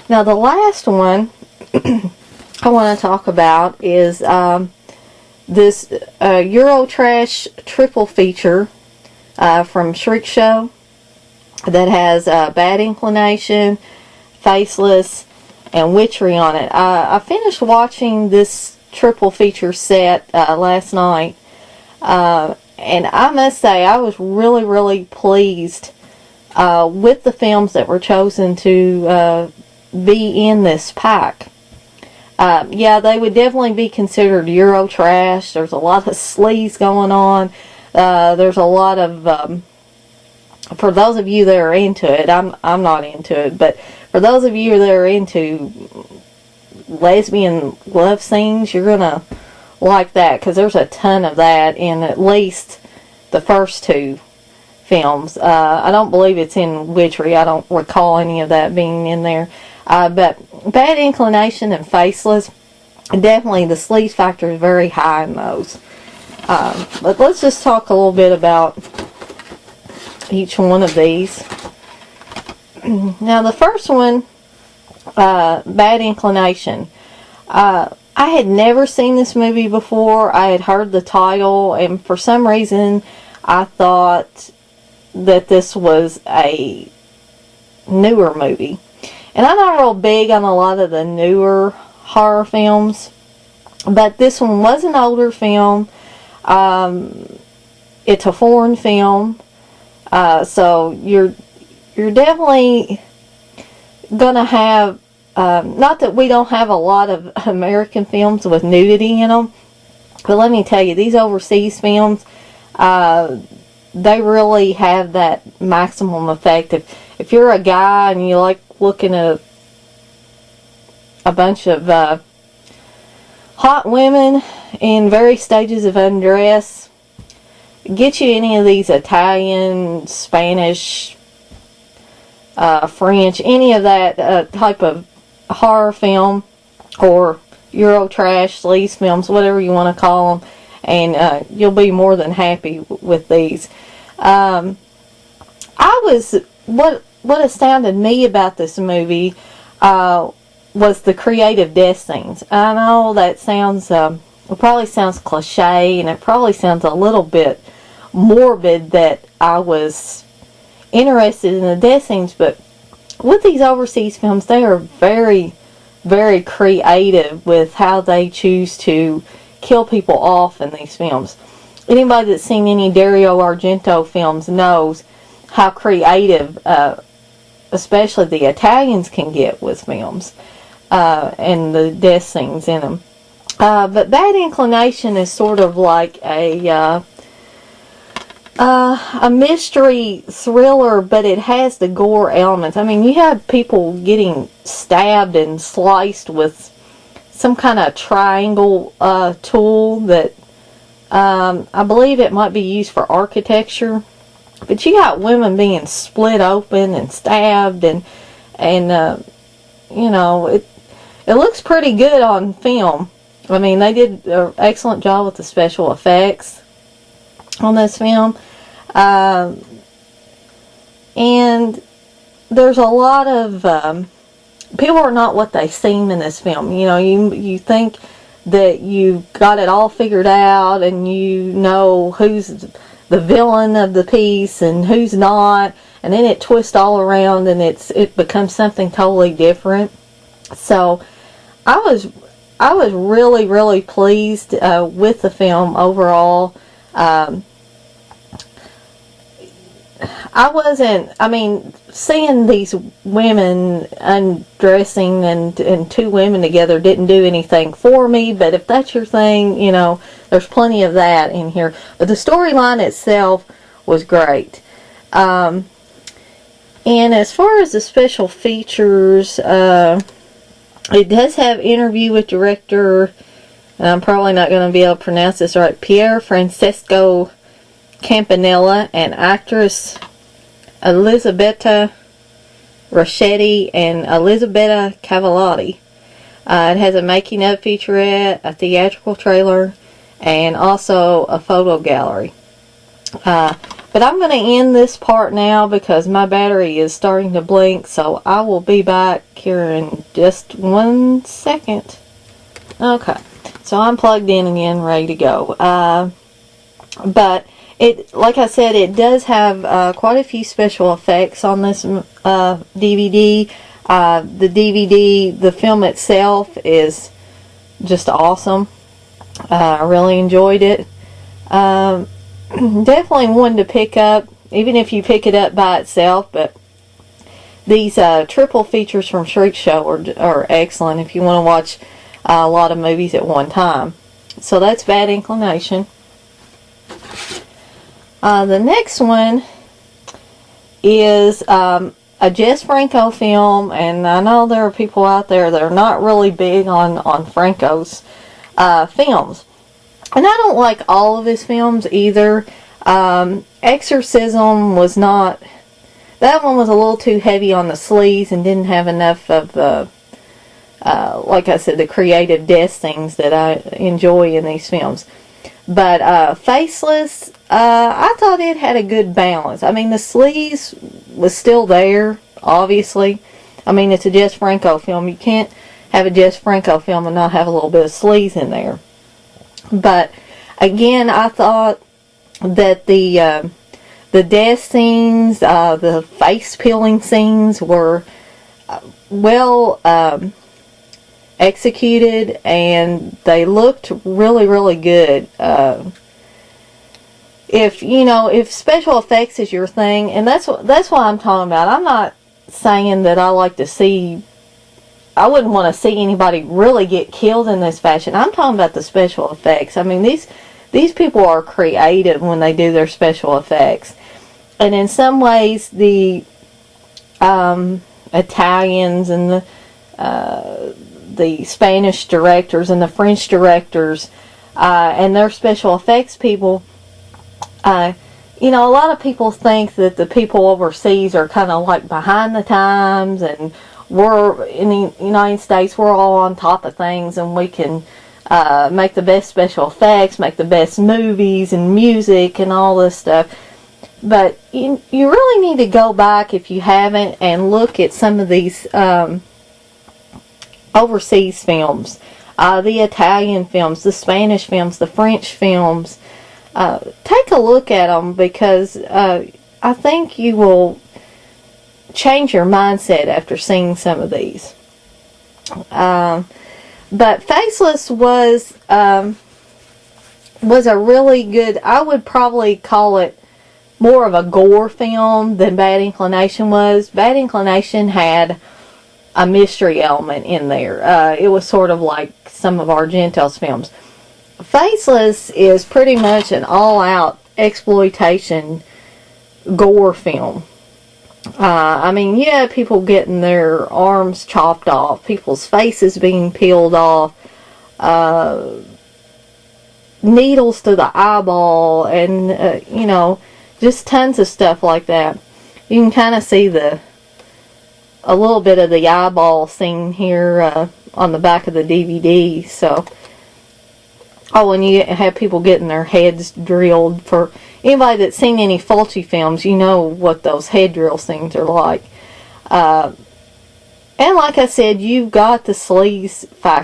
Now the last one I want to talk about is this Eurotrash triple feature from Shriek Show that has Bad Inclination, Faceless, and Witchery on it. I finished watching this triple feature set last night, and I must say I was really, really pleased with the films that were chosen to be in this pack. Yeah, they would definitely be considered Eurotrash. There's a lot of sleaze going on. There's a lot of, for those of you that are into it, I'm not into it, but for those of you that are into lesbian love scenes, you're gonna like that, because there's a ton of that in at least the first two films. I don't believe it's in Witchery. I don't recall any of that being in there. But Bad Inclination and Faceless, definitely the sleaze factor is very high in those. But let's just talk a little bit about each one of these. Now the first one, Bad Inclination. I had never seen this movie before. I had heard the title, and for some reason I thought that this was a newer movie. And I'm not real big on a lot of the newer horror films, but this one was an older film. It's a foreign film, so you're definitely gonna have, not that we don't have a lot of American films with nudity in them, but let me tell you, these overseas films, they really have that maximum effect. If you're a guy and you like looking at a bunch of hot women in various stages of undress, get you any of these Italian, Spanish, French, any of that type of horror film or Eurotrash, sleaze films, whatever you want to call them, and you'll be more than happy with these. What astounded me about this movie was the creative death scenes. I know that sounds, it probably sounds cliche, and it probably sounds a little bit morbid that I was interested in the death scenes, but with these overseas films, they are very, very creative with how they choose to kill people off in these films. Anybody that's seen any Dario Argento films knows how creative, especially the Italians, can get with films and the death scenes in them. But Bad Inclination is sort of like a mystery thriller, but it has the gore elements. I mean, you have people getting stabbed and sliced with some kind of triangle tool that I believe it might be used for architecture. But you got women being split open and stabbed, and you know, it looks pretty good on film. I mean, they did an excellent job with the special effects on this film. And there's a lot of people are not what they seem in this film. You know, you think that you got it all figured out, and you know who's the villain of the piece and who's not, and then it twists all around and it becomes something totally different. So I was really, really pleased with the film overall. I mean, seeing these women undressing and two women together didn't do anything for me, but if that's your thing, you know, there's plenty of that in here. But the storyline itself was great. And as far as the special features, it does have interview with director, and I'm probably not going to be able to pronounce this right, Pier Francesco Campanella, and actress Elisabetta Roschetti and Elisabetta Cavallotti. It has a making of featurette, a theatrical trailer, and also a photo gallery. But I'm going to end this part now because my battery is starting to blink, so I will be back here in just 1 second. Okay, so I'm plugged in again, ready to go. But it, like I said, it does have quite a few special effects on this DVD. The DVD, the film itself is just awesome. I really enjoyed it. Definitely one to pick up, even if you pick it up by itself, but these triple features from Shriek Show are excellent if you want to watch a lot of movies at one time. So that's Bad Inclination. The next one is a Jess Franco film, and I know there are people out there that are not really big on Franco's films. And I don't like all of his films either. Exorcism was not... That one was a little too heavy on the sleaze and didn't have enough of the, like I said, the creative death things that I enjoy in these films. But Faceless, I thought it had a good balance. I mean, the sleaze was still there, obviously. I mean, it's a Jess Franco film. You can't have a Jess Franco film and not have a little bit of sleaze in there. But again, I thought that the death scenes, the face peeling scenes were well executed, and they looked really, really good. If special effects is your thing, and that's what I'm talking about. I'm not saying that I like to see. I wouldn't want to see anybody really get killed in this fashion. I'm talking about the special effects. I mean, these people are creative when they do their special effects. And in some ways, the Italians and the Spanish directors and the French directors and their special effects people, a lot of people think that the people overseas are kind of like behind the times, and we're in the United States, we're all on top of things, and we can make the best special effects, make the best movies and music and all this stuff. But you really need to go back, if you haven't, and look at some of these overseas films, the Italian films, the Spanish films, the French films. Take a look at them, because I think you will change your mindset after seeing some of these. But Faceless was a really good, I would probably call it more of a gore film than Bad Inclination was. Bad Inclination had a mystery element in there. It was sort of like some of Argento's films. Faceless is pretty much an all-out exploitation gore film. I mean, you had people getting their arms chopped off, people's faces being peeled off, needles to the eyeball, and, just tons of stuff like that. You can kind of see a little bit of the eyeball scene here on the back of the DVD. So, and you have people getting their heads drilled. For anybody that's seen any Fulci films, you know what those head drill things are like. And like I said, you've got the sleaze factor.